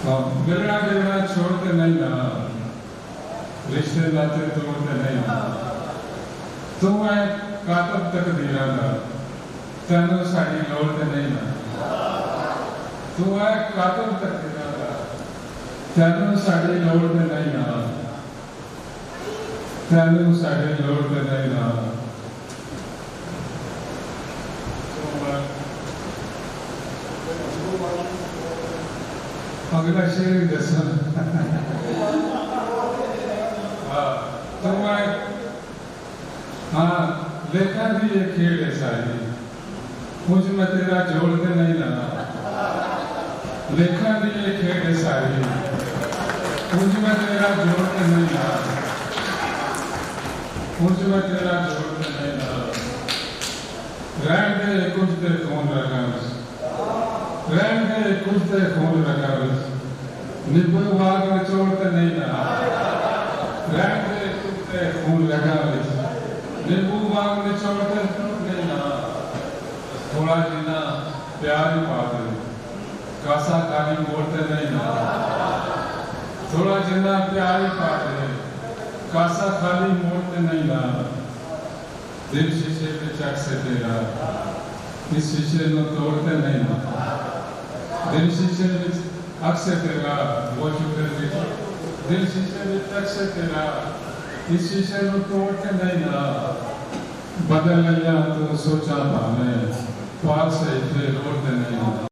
मिलना जुलना छोड़ते नहीं ना, रिश्ते नाते तोड़ते नहीं ना। तू है कातब तकदीरां दा, तैनू साडी लोड़ ते नहीं ना। तू है कातब तकदीरां दा, तैनू साडी लोड़ ते नहीं ना। तैनू साडी लोड़ ते नहीं ना। अगला शेर दसा हाँ लेखा दी ये खेल है सारी, मुझ में तेरा जोड़ते नहीं ना। लेखा दी ये खेल है सारी, मुझ में तेरा जोड़ते नहीं ना। मुझ में तेरा जोड़ते नहीं ना। रहन दे कुछ दे खून रखा, रहन दे कुछ दे खून रखा, निब्बू बाग में छोड़ते नहीं ना। रहन दे कुछ दे खून रखा, निब्बू बाग में छोड़ते नहीं ना। थोड़ा जिन्ना प्यार ही पाते, कासा खाली मोड़ते नहीं ना। थोड़ा जिन्ना प्यार ही पाते, कासा खाली मोड़ते नहीं ना। दिल शीशे पे चक से तेरा, इस शीशे को तोड़ते नहीं ना। दिल शीशे में अक से तेरा, वो शुक्र दिल शीशे में तक से तेरा, इस शीशे को तोड़ते नहीं ना। बदल लिया तो सोचा था मैं, पास से इसे रोड़ते नहीं ना।